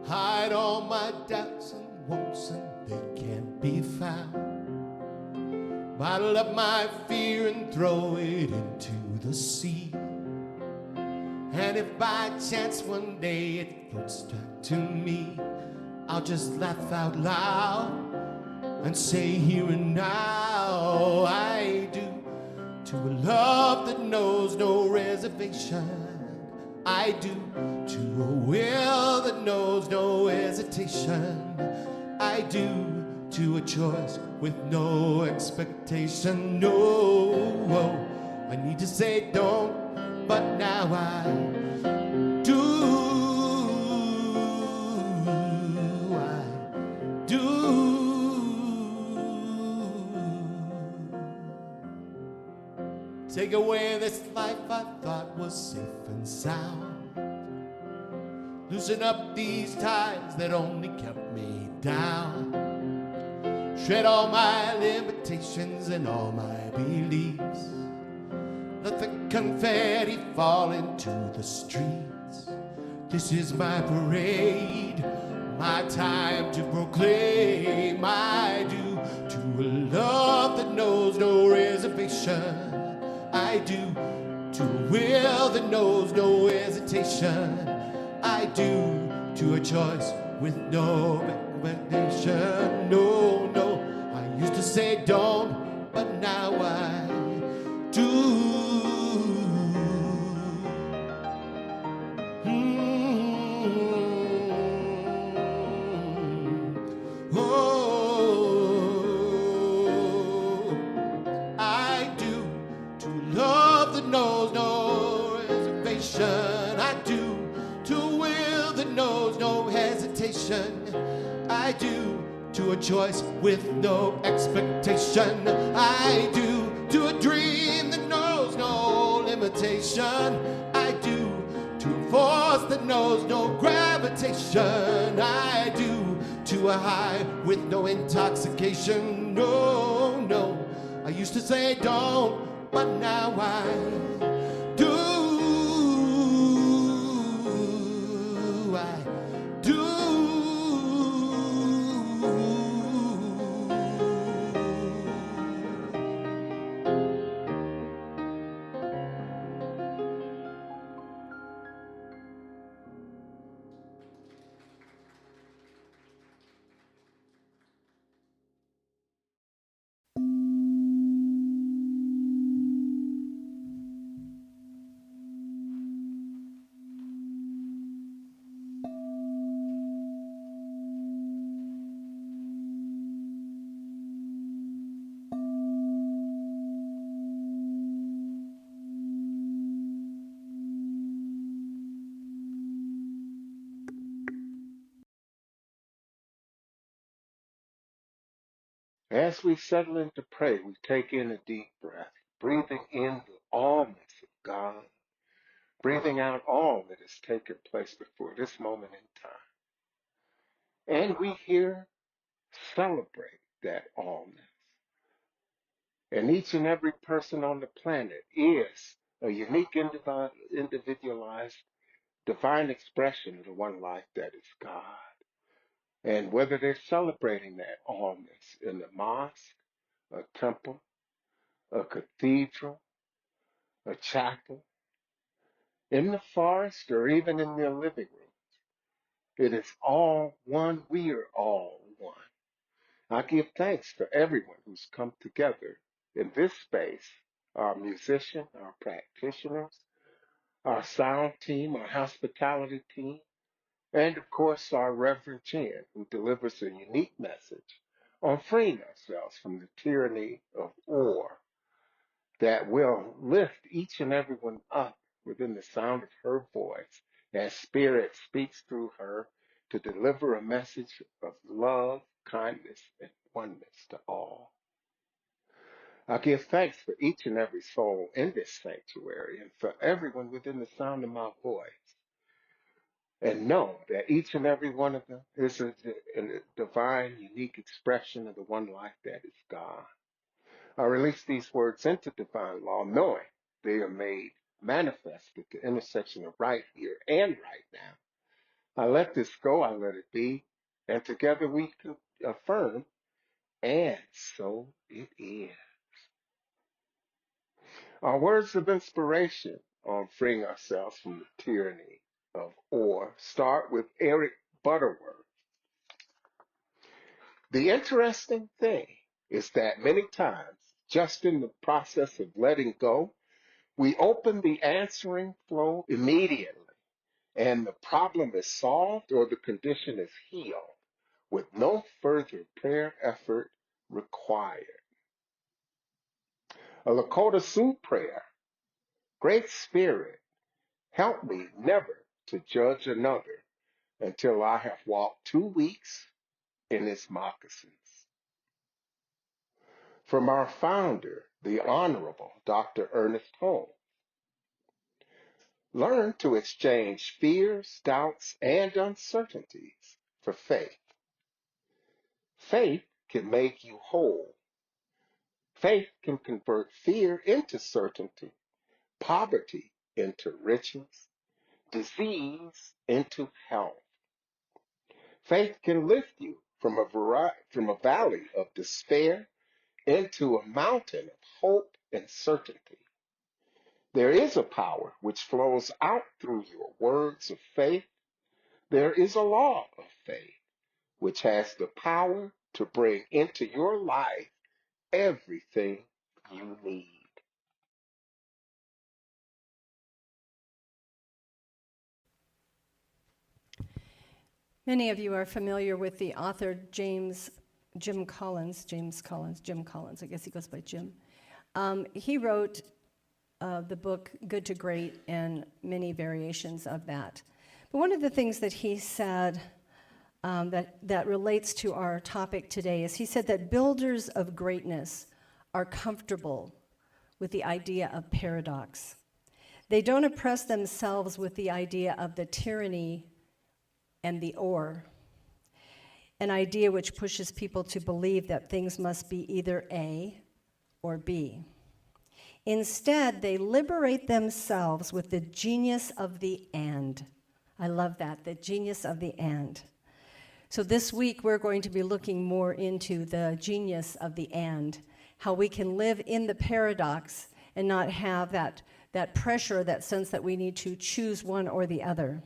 hide all my doubts and wants, and they can't be found. Bottle up my fear and throw it into the sea. And if by chance one day it floats back to me, I'll just laugh out loud and say here and now I do to a love that knows no reservation. I do to a will that knows no hesitation. I do to a choice with no expectation. No, I need to say don't, but now I do. I do. Take away this life I thought was safe and sound. Loosen up these ties that only kept me down. Shred all my limitations and all my beliefs. Let the confetti fall into the streets. This is my parade, my time to proclaim I do to a love that knows no reservation. I do to a will that knows no hesitation. I do to a choice with no expectation. No, I used to say don't, but now I do. I do to love that knows no reservation. I do to a will that knows no hesitation. I do to a choice with no expectation. I do to a dream that knows no limitation. I do to a force that knows no gravitation. I do to a high with no intoxication. No, I used to say don't, but now I do. I do. As we settle in to pray, we take in a deep breath, breathing in the allness of God, breathing out all that has taken place before this moment in time. And we here celebrate that allness. And each and every person on the planet is a unique, individualized, divine expression of the one life that is God. And whether they're celebrating that allness in the mosque, a temple, a cathedral, a chapel, in the forest, or even in their living room, it is all one. We are all one. I give thanks for everyone who's come together in this space, our musicians, our practitioners, our sound team, our hospitality team, and of course our Reverend Jenn, who delivers a unique message on freeing ourselves from the tyranny of war that will lift each and everyone up within the sound of her voice as Spirit speaks through her to deliver a message of love, kindness, and oneness to all. I give thanks for each and every soul in this sanctuary and for everyone within the sound of my voice. And know that each and every one of them is a divine, unique expression of the one life that is God. I release these words into divine law, knowing they are made manifest at the intersection of right here and right now I let this go, I let it be, and together we can affirm, and so it is. Our words of inspiration on freeing ourselves from the tyranny of or start with Eric Butterworth. The interesting thing is that many times, just in the process of letting go, we open the answering flow immediately, and the problem is solved or the condition is healed with no further prayer effort required. A Lakota Sioux prayer, Great Spirit, help me never to judge another until I have walked 2 weeks in his moccasins. From our founder, the Honorable Dr. Ernest Holmes, learn to exchange fears, doubts, and uncertainties for faith. Faith can make you whole. Faith can convert fear into certainty, poverty into riches, disease into health. Faith can lift you from from a valley of despair into a mountain of hope and certainty. There is a power which flows out through your words of faith. There is a law of faith which has the power to bring into your life everything you need. Many of you are familiar with the author Jim Collins, I guess he goes by Jim. He wrote the book Good to Great and many variations of that. But one of the things that he said that relates to our topic today is he said that builders of greatness are comfortable with the idea of paradox. They don't oppress themselves with the idea of the tyranny and the or, an idea which pushes people to believe that things must be either A or B. Instead, they liberate themselves with the genius of the and. I love that, the genius of the and. So this week, we're going to be looking more into the genius of the and, how we can live in the paradox and not have that pressure, that sense that we need to choose one or the other.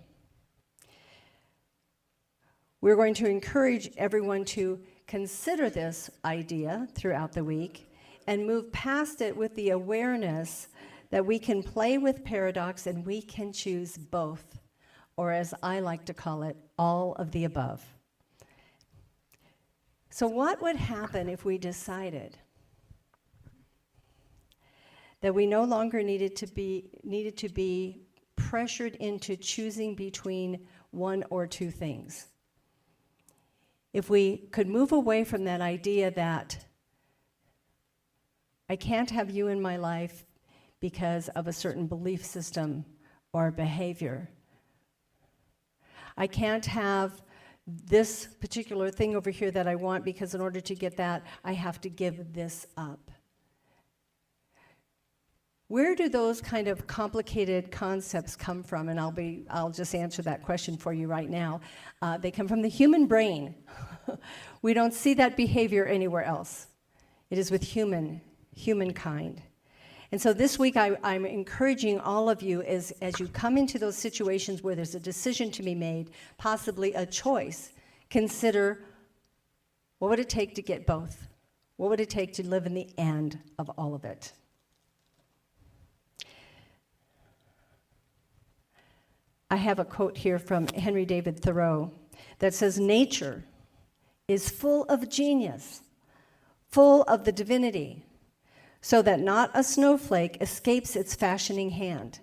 We're going to encourage everyone to consider this idea throughout the week and move past it with the awareness that we can play with paradox and we can choose both, or as I like to call it, all of the above. So what would happen if we decided that we no longer needed to be pressured into choosing between one or two things? If we could move away from that idea that I can't have you in my life because of a certain belief system or behavior. I can't have this particular thing over here that I want because in order to get that, I have to give this up. Where do those kind of complicated concepts come from? And I'll just answer that question for you right now. They come from the human brain. We don't see that behavior anywhere else. It is with humankind. And so this week I'm encouraging all of you as you come into those situations where there's a decision to be made, possibly a choice, consider what would it take to get both? What would it take to live in the end of all of it? I have a quote here from Henry David Thoreau that says, "Nature is full of genius, full of the divinity, so that not a snowflake escapes its fashioning hand."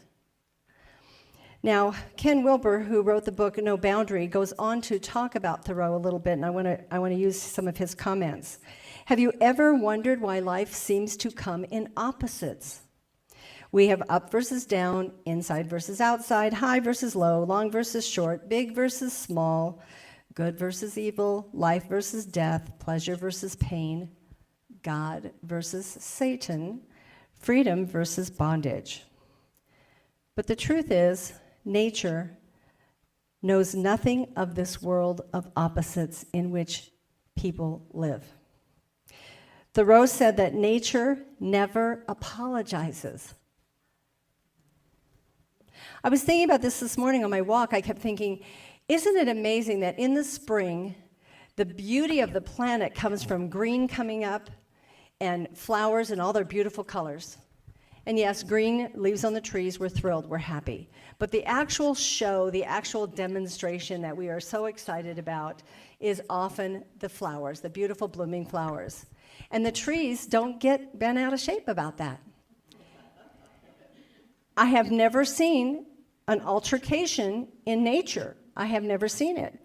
Now, Ken Wilber, who wrote the book No Boundary, goes on to talk about Thoreau a little bit, and I want to use some of his comments. Have you ever wondered why life seems to come in opposites? We have up versus down, inside versus outside, high versus low, long versus short, big versus small, good versus evil, life versus death, pleasure versus pain, God versus Satan, freedom versus bondage. But the truth is, nature knows nothing of this world of opposites in which people live. Thoreau said that nature never apologizes. I was thinking about this morning on my walk. I kept thinking, isn't it amazing that in the spring, the beauty of the planet comes from green coming up and flowers and all their beautiful colors. And yes, green leaves on the trees, we're thrilled, we're happy. But the actual show, the actual demonstration that we are so excited about is often the flowers, the beautiful blooming flowers. And the trees don't get bent out of shape about that. I have never seen an altercation in nature. I have never seen it.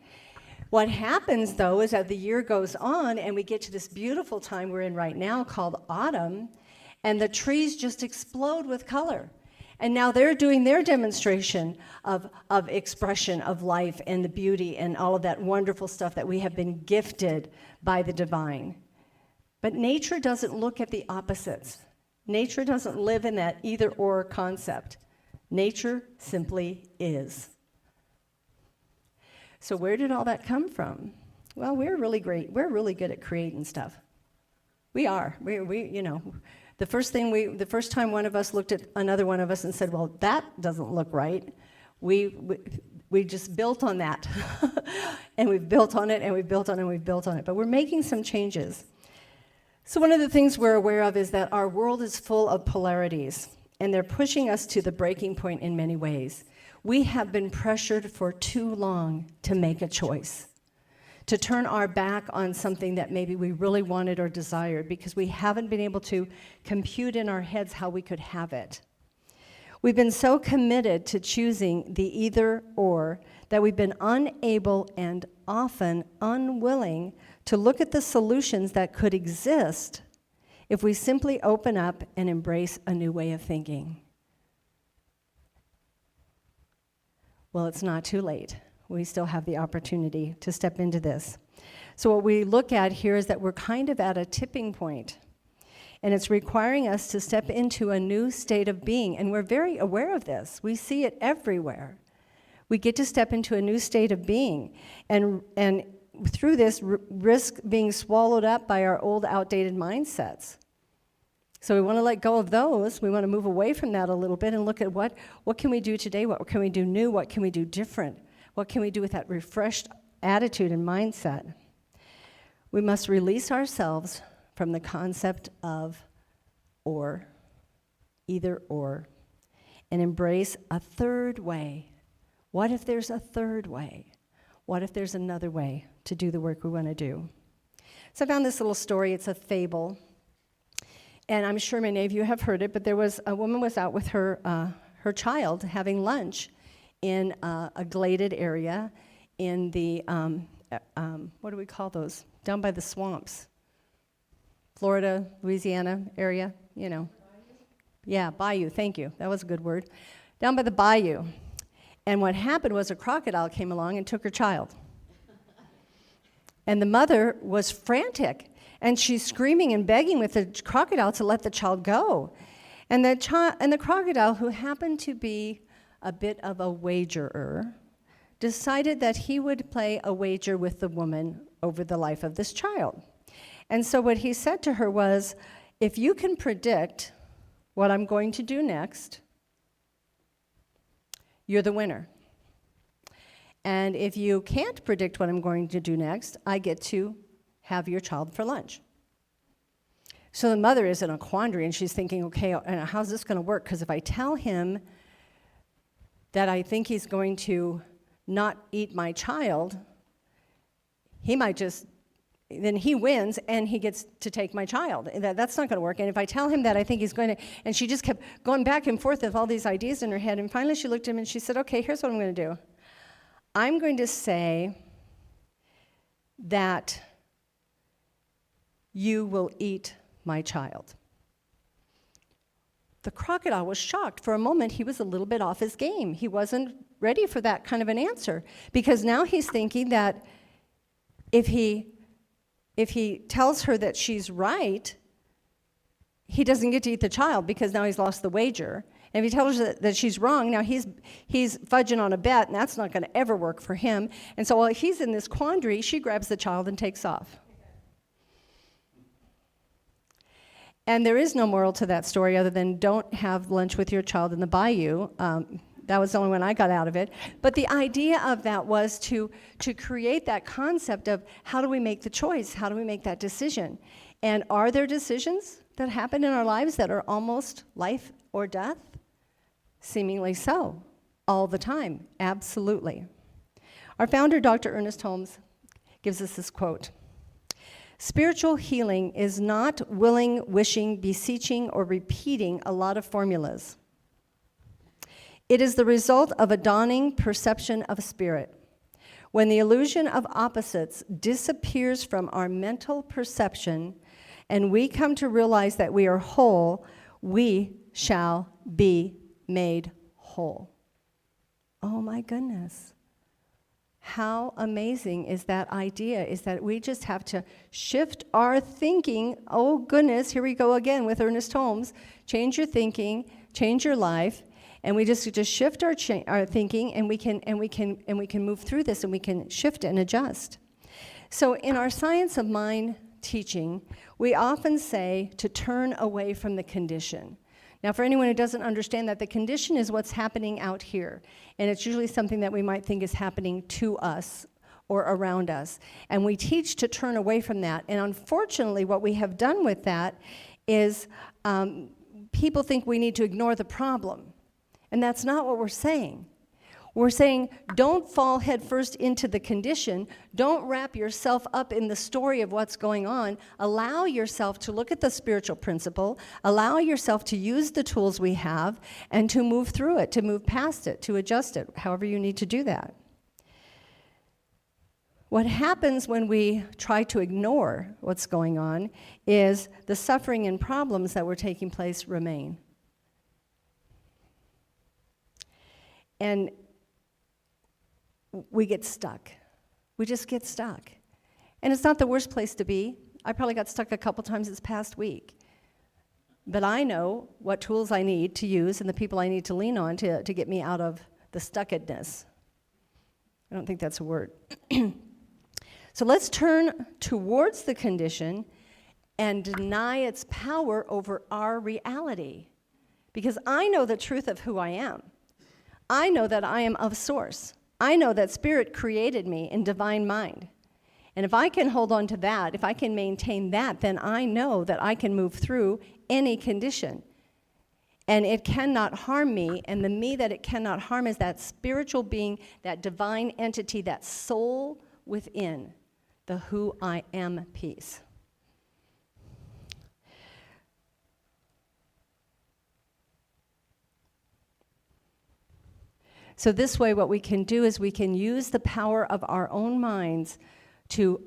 What happens, though, is as the year goes on and we get to this beautiful time we're in right now called autumn, and the trees just explode with color. And now they're doing their demonstration of expression of life and the beauty and all of that wonderful stuff that we have been gifted by the divine. But nature doesn't look at the opposites. Nature doesn't live in that either-or concept. Nature simply is. So where did all that come from? Well, we're really great. We're really good at creating stuff. We are. We you know, the first time one of us looked at another one of us and said, well, that doesn't look right, we just built on that. And we've built on it, and we've built on it, and we've built on it. But we're making some changes. So one of the things we're aware of is that our world is full of polarities, and they're pushing us to the breaking point in many ways. We have been pressured for too long to make a choice, to turn our back on something that maybe we really wanted or desired because we haven't been able to compute in our heads how we could have it. We've been so committed to choosing the either or that we've been unable and often unwilling to look at the solutions that could exist if we simply open up and embrace a new way of thinking. Well, it's not too late. We still have the opportunity to step into this. So what we look at here is that we're kind of at a tipping point, and it's requiring us to step into a new state of being, and we're very aware of this. We see it everywhere. We get to step into a new state of being, and through this, risk being swallowed up by our old, outdated mindsets. So we want to let go of those. We want to move away from that a little bit and look at what can we do today? What can we do new? What can we do different? What can we do with that refreshed attitude and mindset? We must release ourselves from the concept of or, either or, and embrace a third way. What if there's a third way? What if there's another way to do the work we want to do? So I found this little story. It's a fable. And I'm sure many of you have heard it, but there was a woman was out with her child having lunch in a gladed area in the, what do we call those? Down by the swamps. Florida, Louisiana area, you know. Yeah, bayou, thank you. That was a good word. Down by the bayou. And what happened was a crocodile came along and took her child. And the mother was frantic. And she's screaming and begging with the crocodile to let the child go. And the crocodile, who happened to be a bit of a wagerer, decided that he would play a wager with the woman over the life of this child. And so what he said to her was, if you can predict what I'm going to do next, you're the winner. And if you can't predict what I'm going to do next, I get to have your child for lunch. So the mother is in a quandary, and she's thinking, okay, how's this going to work? Because if I tell him that I think he's going to not eat my child, he might then he wins, and he gets to take my child. That's not going to work. And if I tell him that I think he's going to, and she just kept going back and forth with all these ideas in her head, and finally she looked at him and she said, okay, here's what I'm going to do. I'm going to say that you will eat my child. The crocodile was shocked. For a moment, he was a little bit off his game. He wasn't ready for that kind of an answer, because now he's thinking that if he tells her that she's right, he doesn't get to eat the child because now he's lost the wager. And if he tells her that she's wrong, now he's fudging on a bet, and that's not going to ever work for him. And so while he's in this quandary, she grabs the child and takes off. And there is no moral to that story other than don't have lunch with your child in the bayou. That was the only one I got out of it. But the idea of that was to create that concept of how do we make the choice? How do we make that decision? And are there decisions that happen in our lives that are almost life or death? Seemingly so, all the time, absolutely. Our founder, Dr. Ernest Holmes, gives us this quote. Spiritual healing is not willing, wishing, beseeching, or repeating a lot of formulas. It is the result of a dawning perception of spirit. When the illusion of opposites disappears from our mental perception and we come to realize that we are whole, we shall be made whole. Oh my goodness. How amazing is that idea, is that we just have to shift our thinking. Oh goodness, here we go again with Ernest Holmes. Change your thinking, change your life, and we just shift our thinking, and we can move through this, and we can shift and adjust. So in our Science of Mind teaching, we often say to turn away from the condition. Now, for anyone who doesn't understand that, the condition is what's happening out here. And it's usually something that we might think is happening to us or around us. And we teach to turn away from that. And unfortunately, what we have done with that is people think we need to ignore the problem. And that's not what we're saying. We're saying, don't fall headfirst into the condition. Don't wrap yourself up in the story of what's going on. Allow yourself to look at the spiritual principle. Allow yourself to use the tools we have and to move through it, to move past it, to adjust it, however you need to do that. What happens when we try to ignore what's going on is the suffering and problems that were taking place remain. And we get stuck. We just get stuck. And it's not the worst place to be. I probably got stuck a couple times this past week. But I know what tools I need to use and the people I need to lean on to get me out of the stuckedness. I don't think that's a word. So let's turn towards the condition and deny its power over our reality. Because I know the truth of who I am. I know that I am of source. I know that Spirit created me in divine mind. And if I can hold on to that, if I can maintain that, then I know that I can move through any condition. And it cannot harm me, and the me that it cannot harm is that spiritual being, that divine entity, that soul within, the who I am piece. So this way, what we can do is we can use the power of our own minds to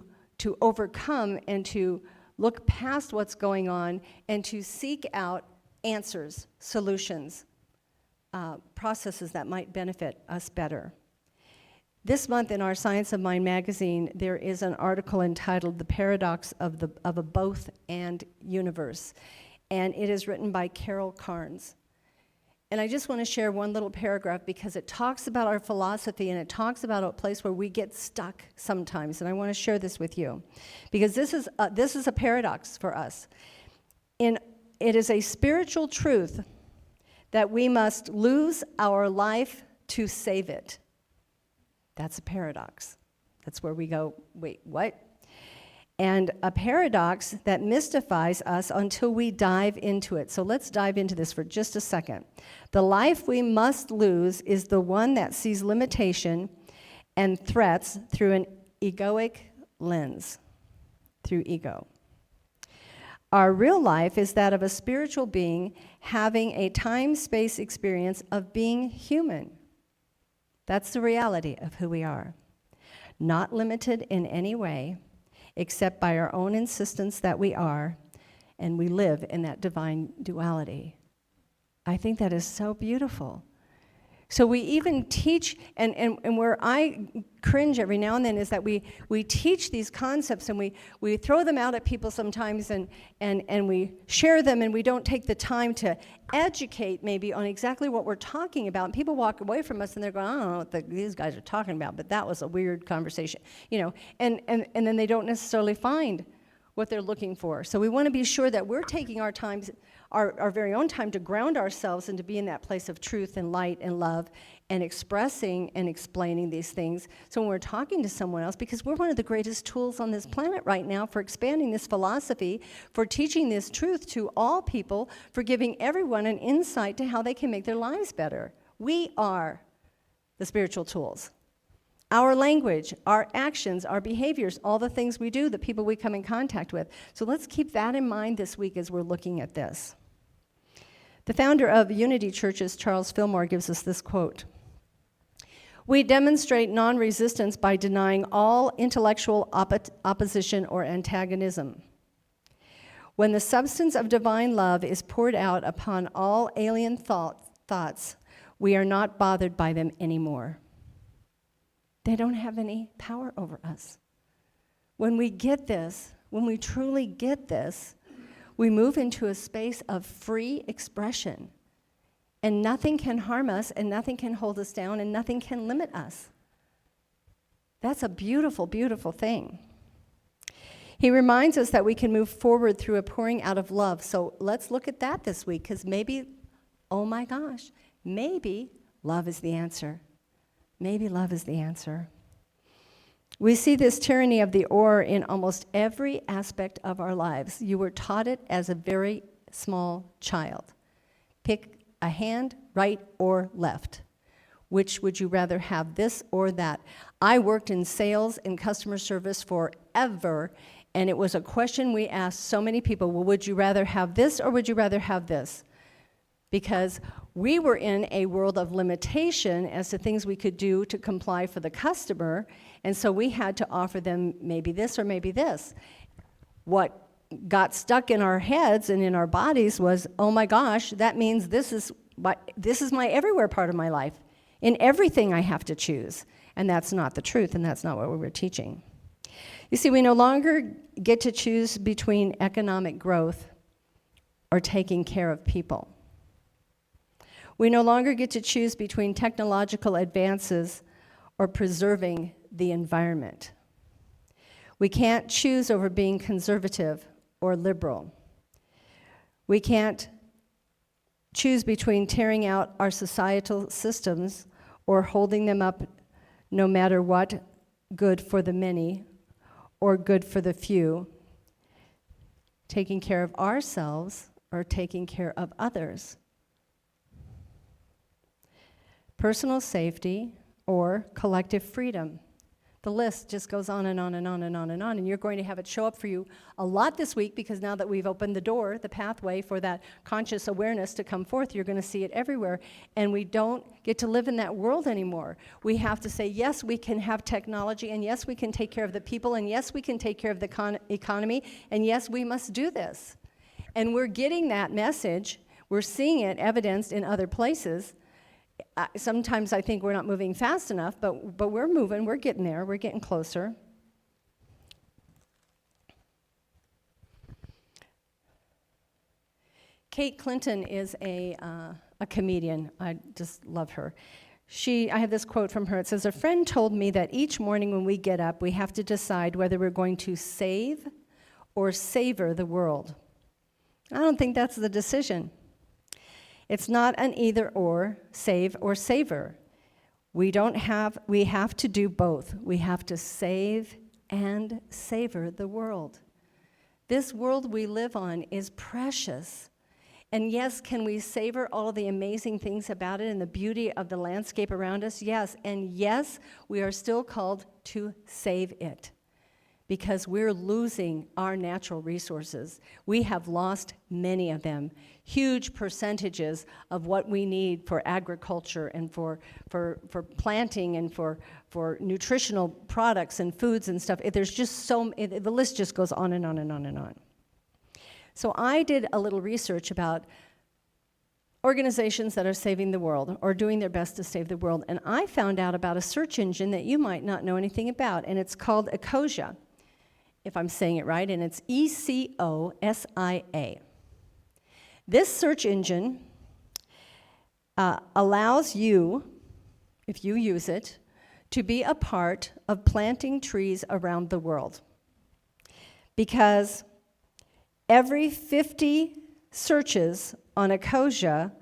overcome and to look past what's going on and to seek out answers, solutions, processes that might benefit us better. This month in our Science of Mind magazine, there is an article entitled The Paradox of a Both and Universe, and it is written by Carol Carnes. And I just want to share one little paragraph because it talks about our philosophy and it talks about a place where we get stuck sometimes. And I want to share this with you because this is a paradox for us. It is a spiritual truth that we must lose our life to save it. That's a paradox. That's where we go, wait, what? And a paradox that mystifies us until we dive into it. So let's dive into this for just a second. The life we must lose is the one that sees limitation and threats through an egoic lens, through ego. Our real life is that of a spiritual being having a time-space experience of being human. That's the reality of who we are. Not limited in any way, except by our own insistence that we are, and we live in that divine duality. I think that is so beautiful. So we even teach, and where I cringe every now and then is that we teach these concepts and we throw them out at people sometimes and we share them, and we don't take the time to educate maybe on exactly what we're talking about. And people walk away from us and they're going, I don't know what these guys are talking about, but that was a weird conversation, and then they don't necessarily find what they're looking for. So we want to be sure that we're taking our time, our very own time, to ground ourselves and to be in that place of truth and light and love and expressing and explaining these things. So when we're talking to someone else, because we're one of the greatest tools on this planet right now for expanding this philosophy, for teaching this truth to all people, for giving everyone an insight to how they can make their lives better. We are the spiritual tools. Our language, our actions, our behaviors, all the things we do, the people we come in contact with. So let's keep that in mind this week as we're looking at this. The founder of Unity Churches, Charles Fillmore, gives us this quote. We demonstrate non-resistance by denying all intellectual opposition or antagonism. When the substance of divine love is poured out upon all alien thoughts, we are not bothered by them anymore. They don't have any power over us. When we get this, when we truly get this, we move into a space of free expression. And nothing can harm us, and nothing can hold us down, and nothing can limit us. That's a beautiful, beautiful thing. He reminds us that we can move forward through a pouring out of love. So let's look at that this week, because maybe, oh my gosh, maybe love is the answer. Maybe love is the answer. We see this tyranny of the or in almost every aspect of our lives. You were taught it as a very small child. Pick a hand, right or left. Which would you rather have, this or that? I worked in sales and customer service forever, and it was a question we asked so many people, well, would you rather have this or would you rather have this? Because we were in a world of limitation as to things we could do to comply for the customer, and so we had to offer them maybe this or maybe this. What got stuck in our heads and in our bodies was, oh my gosh, that means this is my everywhere part of my life. In everything I have to choose. And that's not the truth, and that's not what we were teaching. You see, we no longer get to choose between economic growth or taking care of people. We no longer get to choose between technological advances or preserving the environment. We can't choose over being conservative or liberal. We can't choose between tearing out our societal systems or holding them up no matter what, good for the many or good for the few, taking care of ourselves or taking care of others. Personal safety or collective freedom. The list just goes on and on and on and on and on, and you're going to have it show up for you a lot this week, because now that we've opened the door, the pathway for that conscious awareness to come forth, you're going to see it everywhere, and we don't get to live in that world anymore. We have to say, yes, we can have technology, and yes, we can take care of the people, and yes, we can take care of the economy, and yes, we must do this. And we're getting that message. We're seeing it evidenced in other places. Sometimes I think we're not moving fast enough, but we're moving, we're getting there, we're getting closer. Kate Clinton is a comedian. I just love her. I have this quote from her. It says, "A friend told me that each morning when we get up, we have to decide whether we're going to save or savor the world." I don't think that's the decision. It's not an either or, save or savor. We have to do both. We have to save and savor the world. This world we live on is precious. And yes, can we savor all of the amazing things about it and the beauty of the landscape around us? Yes, and yes, we are still called to save it, because we're losing our natural resources. We have lost many of them, huge percentages of what we need for agriculture and for planting and for nutritional products and foods and stuff. There's just the list just goes on and on and on and on. So I did a little research about organizations that are saving the world or doing their best to save the world. And I found out about a search engine that you might not know anything about, and it's called Ecosia, if I'm saying it right, and it's ECOSIA. This search engine allows you, if you use it, to be a part of planting trees around the world. Because every 50 searches on Ecosia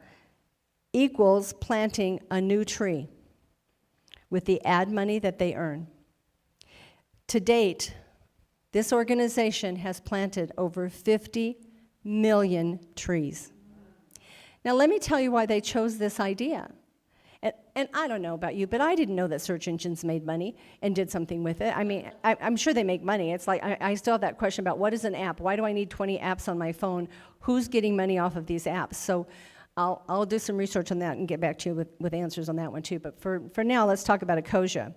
equals planting a new tree with the ad money that they earn. To date, this organization has planted over 50 million trees. Now let me tell you why they chose this idea. And I don't know about you, but I didn't know that search engines made money and did something with it. I mean, I'm sure they make money. It's like, I still have that question about what is an app? Why do I need 20 apps on my phone? Who's getting money off of these apps? So I'll do some research on that and get back to you with answers on that one too. But for now, let's talk about Ecosia.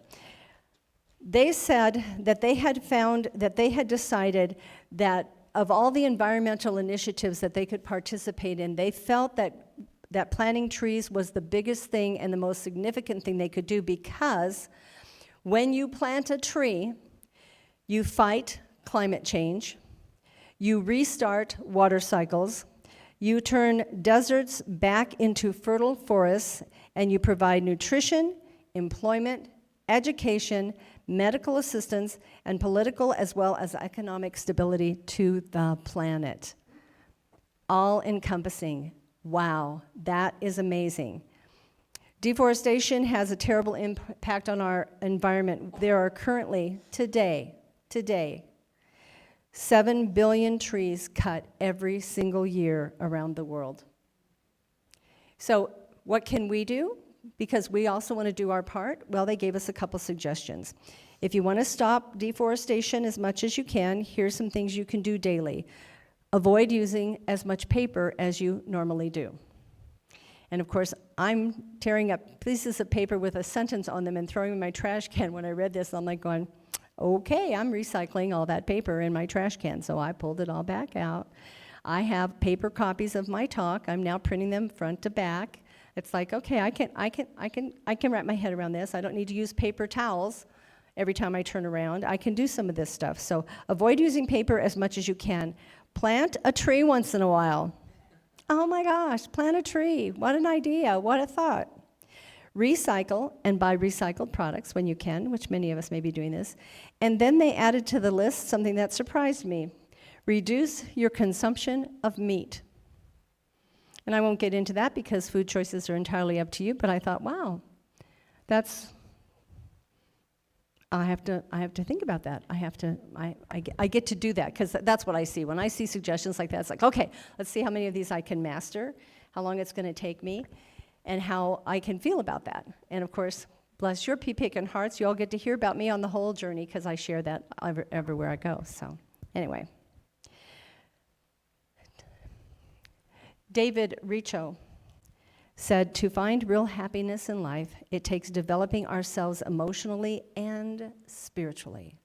They said that they had decided that of all the environmental initiatives that they could participate in, they felt that planting trees was the biggest thing and the most significant thing they could do, because when you plant a tree, you fight climate change, you restart water cycles, you turn deserts back into fertile forests, and you provide nutrition, employment, education, medical assistance, and political as well as economic stability to the planet. All encompassing. Wow, that is amazing. Deforestation has a terrible impact on our environment. There are currently, today, 7 billion trees cut every single year around the world. So what can we do? Because we also want to do our part. Well, they gave us a couple suggestions. If you want to stop deforestation as much as you can, here's some things you can do daily. Avoid using as much paper as you normally do. And of course, I'm tearing up pieces of paper with a sentence on them and throwing them in my trash can. When I read this, I'm like going, okay, I'm recycling all that paper in my trash can. So I pulled it all back out. I have paper copies of my talk. I'm now printing them front to back. It's like, okay, I can wrap my head around this. I don't need to use paper towels every time I turn around. I can do some of this stuff. So avoid using paper as much as you can. Plant a tree once in a while. Oh my gosh, plant a tree. What an idea, what a thought. Recycle and buy recycled products when you can, which many of us may be doing this. And then they added to the list something that surprised me. Reduce your consumption of meat. And I won't get into that because food choices are entirely up to you, but I thought, wow, I have to think about that. I get to do that because that's what I see. When I see suggestions like that, it's like, okay, let's see how many of these I can master, how long it's going to take me, and how I can feel about that. And of course, bless your pea-picking hearts, you all get to hear about me on the whole journey because I share that everywhere I go. So anyway. David Richo said, to find real happiness in life, it takes developing ourselves emotionally and spiritually.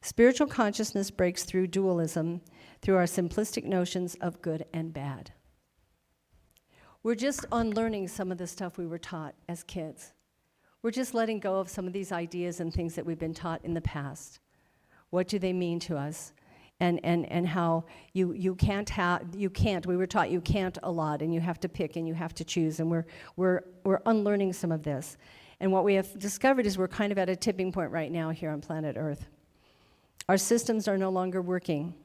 Spiritual consciousness breaks through dualism, through our simplistic notions of good and bad. We're just unlearning some of the stuff we were taught as kids. We're just letting go of some of these ideas and things that we've been taught in the past. What do they mean to us? And how you can't, we were taught you can't a lot, and you have to pick and you have to choose, and we're unlearning some of this. And what we have discovered is we're kind of at a tipping point right now here on planet Earth. Our systems are no longer working,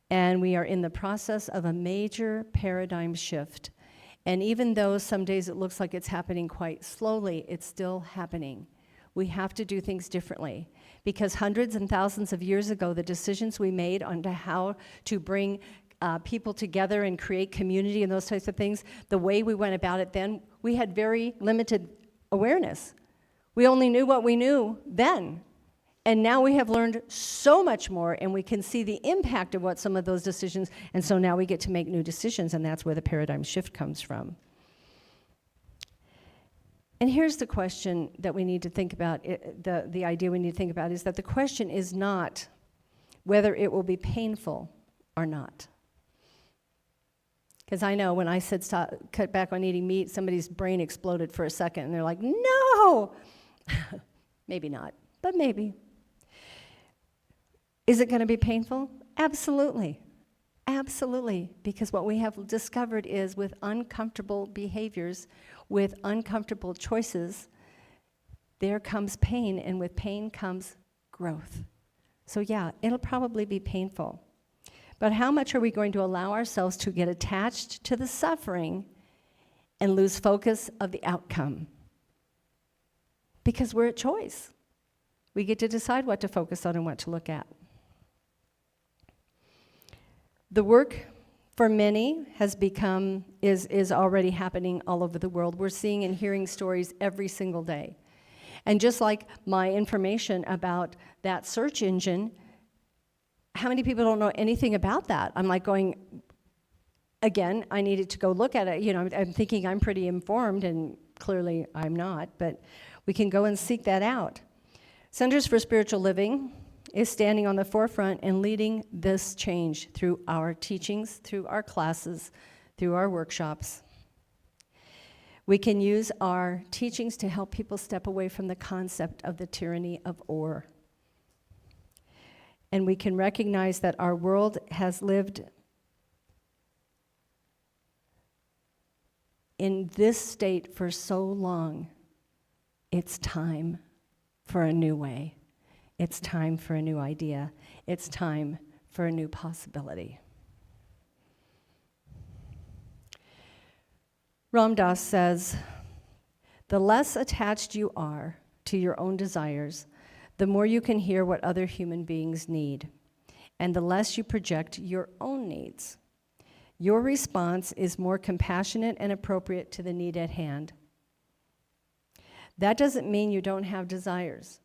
and we are in the process of a major paradigm shift. And even though some days it looks like it's happening quite slowly, it's still happening. We have to do things differently. Because hundreds and thousands of years ago, the decisions we made on how to bring people together and create community and those types of things, the way we went about it then, we had very limited awareness. We only knew what we knew then. And now we have learned so much more, and we can see the impact of what some of those decisions, and so now we get to make new decisions, and that's where the paradigm shift comes from. And here's the question that we need to think about, the idea we need to think about is that the question is not whether it will be painful or not. Because I know when I said stop, cut back on eating meat, somebody's brain exploded for a second, and they're like, no! Maybe not, but maybe. Is it going to be painful? Absolutely. Absolutely. Because what we have discovered is with uncomfortable behaviors, with uncomfortable choices, there comes pain, and with pain comes growth. So yeah, it'll probably be painful. But how much are we going to allow ourselves to get attached to the suffering and lose focus of the outcome? Because we're at choice. We get to decide what to focus on and what to look at. The work for many has become, is already happening all over the world. We're seeing and hearing stories every single day. And just like my information about that search engine, how many people don't know anything about that? I'm like going, again, I needed to go look at it. You know, I'm thinking I'm pretty informed, and clearly I'm not, but we can go and seek that out. Centers for Spiritual Living is standing on the forefront and leading this change through our teachings, through our classes, through our workshops. We can use our teachings to help people step away from the concept of the tyranny of or. And we can recognize that our world has lived in this state for so long. It's time for a new way. It's time for a new idea. It's time for a new possibility. Ram Dass says, the less attached you are to your own desires, the more you can hear what other human beings need, and the less you project your own needs. Your response is more compassionate and appropriate to the need at hand. That doesn't mean you don't have desires.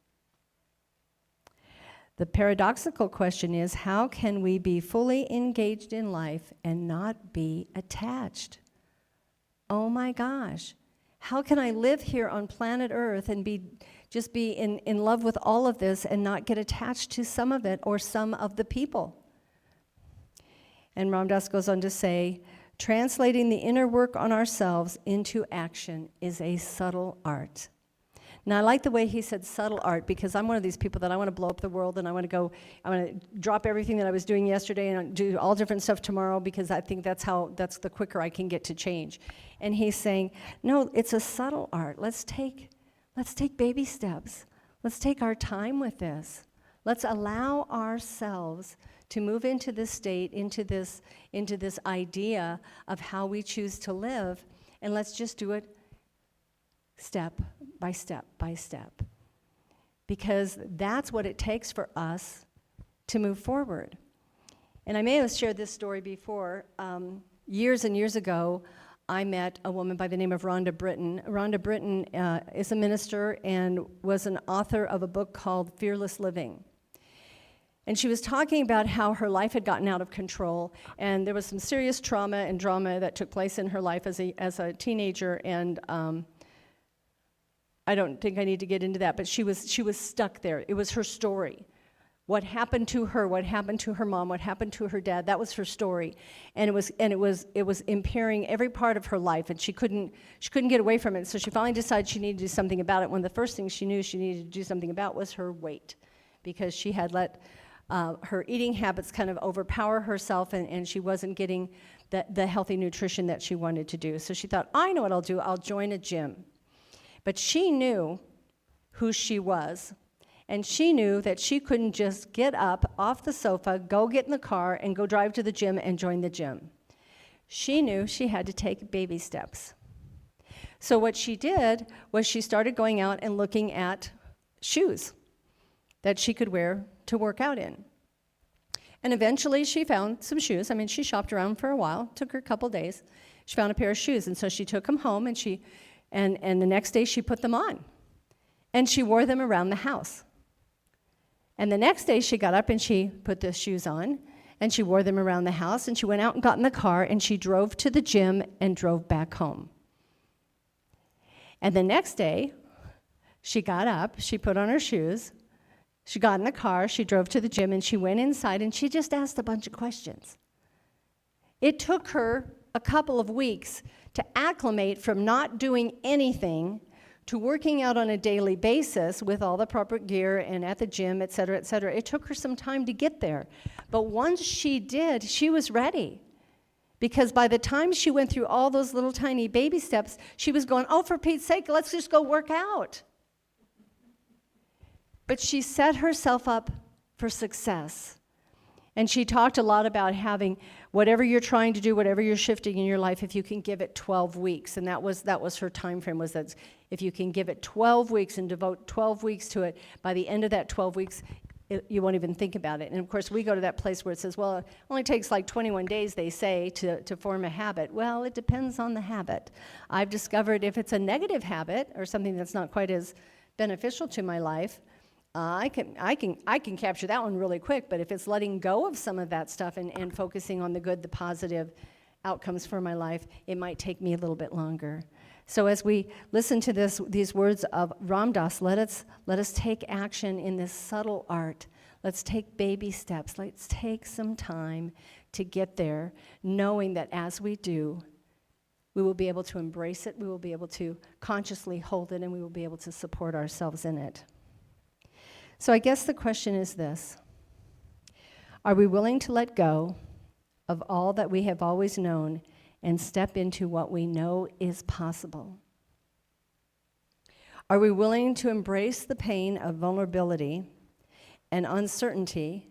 The paradoxical question is, how can we be fully engaged in life and not be attached? Oh my gosh. How can I live here on planet Earth and just be in love with all of this and not get attached to some of it or some of the people? And Ram Dass goes on to say, translating the inner work on ourselves into action is a subtle art. Now, I like the way he said subtle art, because I'm one of these people that I want to blow up the world, and I want to drop everything that I was doing yesterday and do all different stuff tomorrow, because I think that's the quicker I can get to change. And he's saying, no, it's a subtle art. Let's take baby steps. Let's take our time with this. Let's allow ourselves to move into this state, into this idea of how we choose to live, and let's just do it step by step by step. Because that's what it takes for us to move forward. And I may have shared this story before. Years and years ago, I met a woman by the name of Rhonda Britton. Rhonda Britton is a minister and was an author of a book called Fearless Living. And she was talking about how her life had gotten out of control, and there was some serious trauma and drama that took place in her life as a teenager, and I don't think I need to get into that, but she was stuck there. It was her story. What happened to her, what happened to her mom, what happened to her dad, that was her story. And it was impairing every part of her life, and she couldn't get away from it. So she finally decided she needed to do something about it. One of the first things she knew she needed to do something about was her weight, because she had let her eating habits kind of overpower herself, and she wasn't getting the healthy nutrition that she wanted to do. So she thought, I know what I'll do, I'll join a gym. But she knew who she was, and she knew that she couldn't just get up off the sofa, go get in the car, and go drive to the gym and join the gym. She knew she had to take baby steps. So what she did was she started going out and looking at shoes that she could wear to work out in. And eventually she found some shoes. I mean, she shopped around for a while, took her a couple days. She found a pair of shoes, and so she took them home, and and the next day she put them on, and she wore them around the house. And the next day she got up and she put the shoes on, and she wore them around the house, and she went out and got in the car, and she drove to the gym and drove back home. And the next day she got up, she put on her shoes, she got in the car, she drove to the gym, and she went inside, and she just asked a bunch of questions. It took her a couple of weeks to acclimate from not doing anything to working out on a daily basis with all the proper gear and at the gym, et cetera, et cetera. It took her some time to get there. But once she did, she was ready. Because by the time she went through all those little tiny baby steps, she was going, oh, for Pete's sake, let's just go work out. But she set herself up for success. And she talked a lot about having whatever you're trying to do, whatever you're shifting in your life, if you can give it 12 weeks. And that was her time frame, was that if you can give it 12 weeks and devote 12 weeks to it, by the end of that 12 weeks, you won't even think about it. And of course, we go to that place where it says, well, it only takes like 21 days, they say, to form a habit. Well, it depends on the habit. I've discovered if it's a negative habit or something that's not quite as beneficial to my life, I can capture that one really quick, but if it's letting go of some of that stuff and focusing on the good, the positive outcomes for my life, it might take me a little bit longer. So as we listen to these words of Ram Dass, let us take action in this subtle art. Let's take baby steps. Let's take some time to get there, knowing that as we do, we will be able to embrace it, we will be able to consciously hold it, and we will be able to support ourselves in it. So I guess the question is this: are we willing to let go of all that we have always known and step into what we know is possible? Are we willing to embrace the pain of vulnerability and uncertainty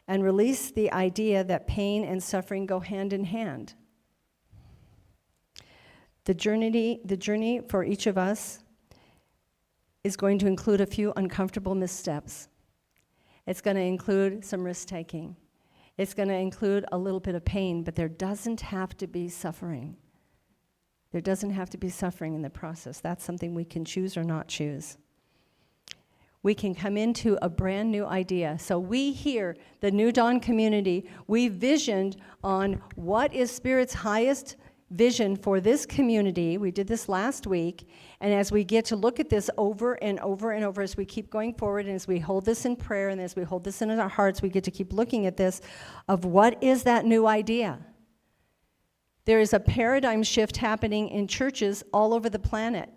and release the idea that pain and suffering go hand in hand? The journey for each of us is going to include a few uncomfortable missteps. It's going to include some risk-taking. It's going to include a little bit of pain, but there doesn't have to be suffering. There doesn't have to be suffering in the process. That's something we can choose or not choose. We can come into a brand new idea. So we here, the New Dawn community, we visioned on what is Spirit's highest vision for this community. We did this last week, and as we get to look at this over and over and over, as we keep going forward, and as we hold this in prayer, and as we hold this in our hearts, we get to keep looking at this, of what is that new idea? There is a paradigm shift happening in churches all over the planet.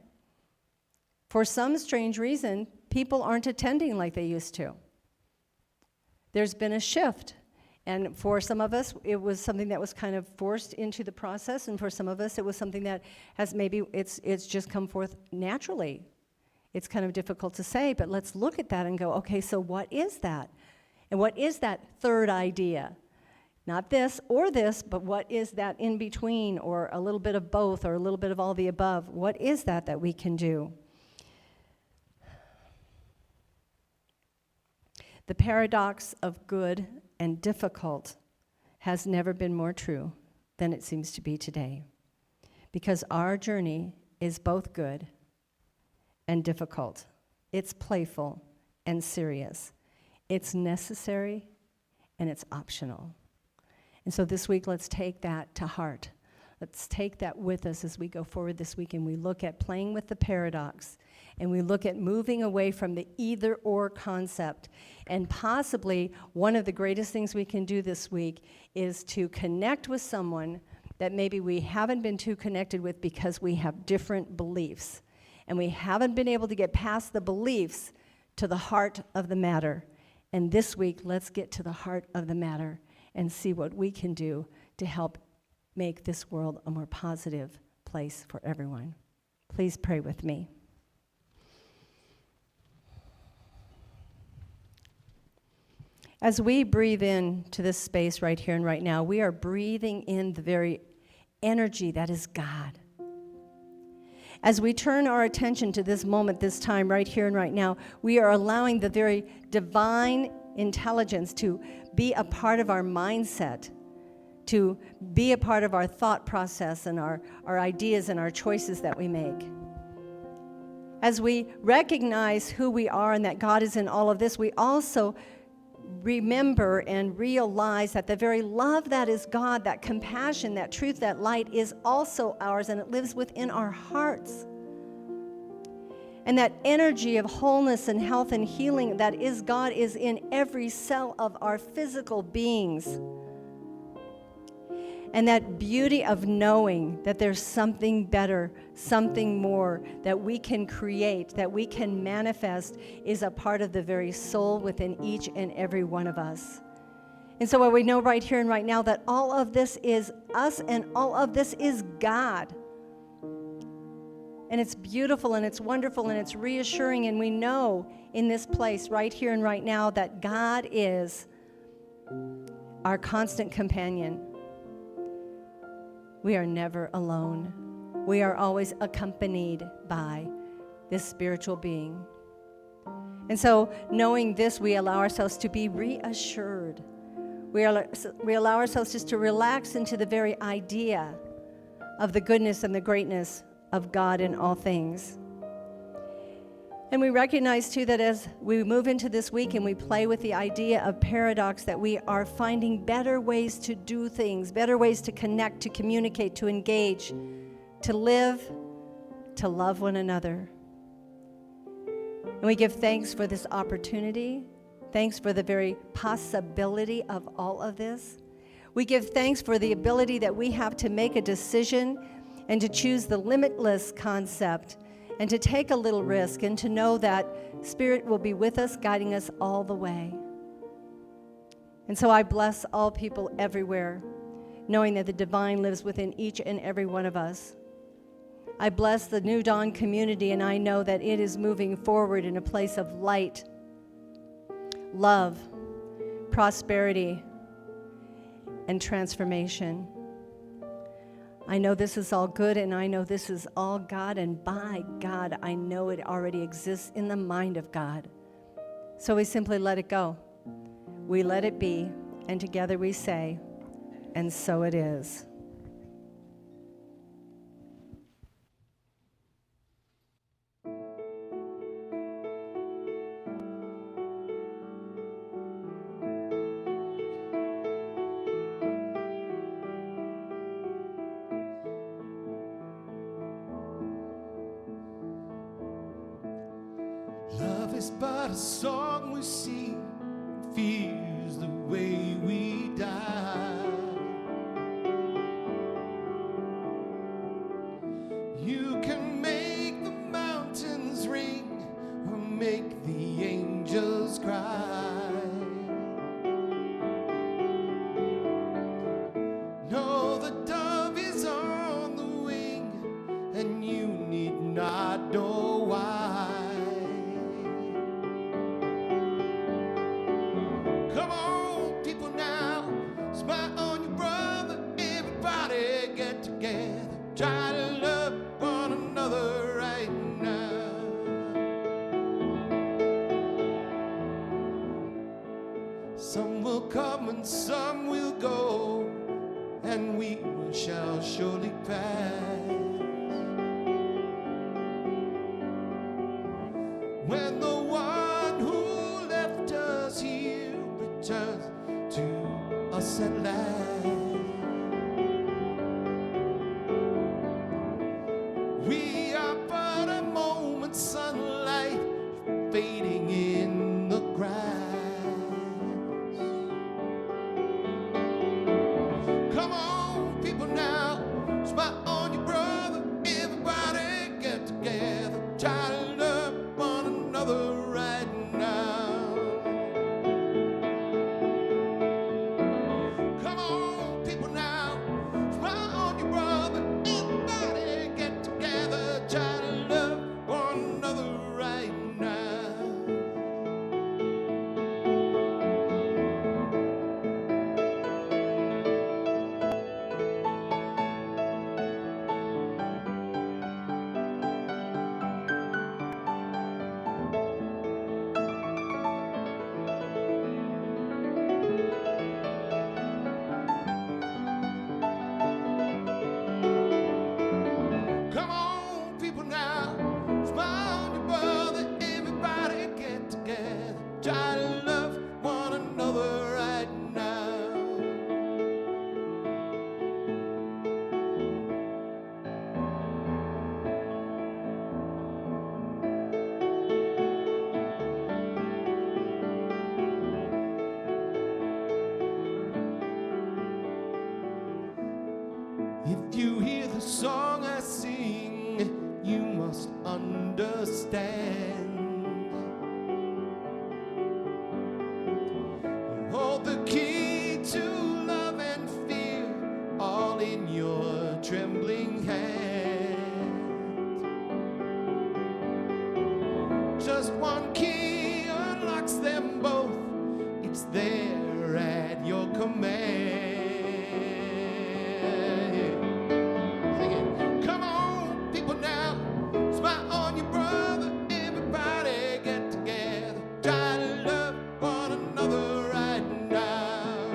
For some strange reason, people aren't attending like they used to. There's been a shift. And for some of us, it was something that was kind of forced into the process, and for some of us, it was something that has maybe, it's just come forth naturally. It's kind of difficult to say, but let's look at that and go, okay, so what is that? And what is that third idea? Not this or this, but what is that in between, or a little bit of both, or a little bit of all the above? What is that we can do? The paradox of good and difficult has never been more true than it seems to be today. Because our journey is both good and difficult. It's playful and serious. It's necessary and it's optional. And so this week, let's take that to heart. Let's take that with us as we go forward this week, and we look at playing with the paradox, and we look at moving away from the either-or concept. And possibly one of the greatest things we can do this week is to connect with someone that maybe we haven't been too connected with because we have different beliefs. And we haven't been able to get past the beliefs to the heart of the matter. And this week, let's get to the heart of the matter and see what we can do to help make this world a more positive place for everyone. Please pray with me. As we breathe in to this space right here and right now, we are breathing in the very energy that is God. As we turn our attention to this moment, this time, right here and right now, we are allowing the very divine intelligence to be a part of our mindset, to be a part of our thought process and our ideas and our choices that we make. As we recognize who we are and that God is in all of this, we also remember and realize that the very love that is God, that compassion, that truth, that light is also ours, and it lives within our hearts. And that energy of wholeness and health and healing that is God is in every cell of our physical beings. And that beauty of knowing that there's something better, something more that we can create, that we can manifest, is a part of the very soul within each and every one of us. And so we know right here and right now that all of this is us and all of this is God. And it's beautiful and it's wonderful and it's reassuring, and we know in this place right here and right now that God is our constant companion. We are never alone. We are always accompanied by this spiritual being. And so knowing this, we allow ourselves to be reassured. We allow ourselves just to relax into the very idea of the goodness and the greatness of God in all things. And we recognize too that as we move into this week and we play with the idea of paradox, that we are finding better ways to do things, better ways to connect, to communicate, to engage, to live, to love one another. And we give thanks for this opportunity, thanks for the very possibility of all of this. We give thanks for the ability that we have to make a decision and to choose the limitless concept and to take a little risk and to know that Spirit will be with us, guiding us all the way. And so I bless all people everywhere, knowing that the divine lives within each and every one of us. I bless the New Dawn community, and I know that it is moving forward in a place of light, love, prosperity, and transformation. I know this is all good, and I know this is all God, and by God, I know it already exists in the mind of God. So we simply let it go. We let it be, and together we say, and so it is. Love is but a song we sing, fears the way we die. You can make the mountains ring or make the angels cry. No, the dove is on the wing, and you need not know why. Come on, people now, smile on your brother. Everybody get together, try to love one another right now. Some will come and some will go, and we shall surely pass. When the one who left us here returns to us at last, we are but a moment's sunlight fading in the grass. Come on, people now, smile on your brother. Everybody get together, try to love one another right now. Come on, people now. If you hear the song I sing, you must understand. You hold the key to love and fear, all in your trembling hand. Just one key unlocks them both. It's there at your command. Sing it. Come on, people now. Smile on your brother. Everybody get together. Try to love one another right now.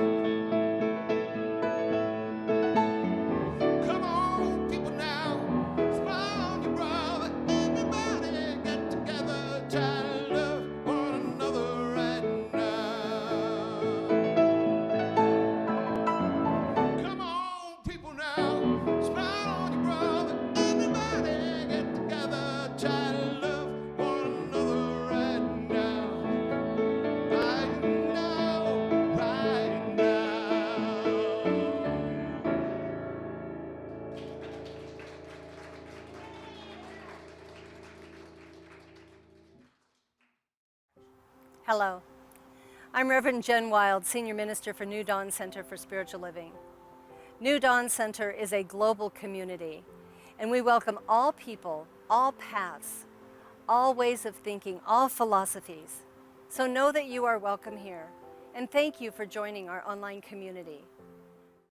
Come on, people now. Smile on your brother. Everybody get together. Try to love one another right now. Come on, people now. Smile on your brother. Everybody get together. Try to love one another right now. Right now. Right now. Hello. I'm Reverend Jenn Wilde, Senior Minister for New Dawn Center for Spiritual Living. New Dawn Center is a global community, and we welcome all people, all paths, all ways of thinking, all philosophies. So know that you are welcome here, and thank you for joining our online community.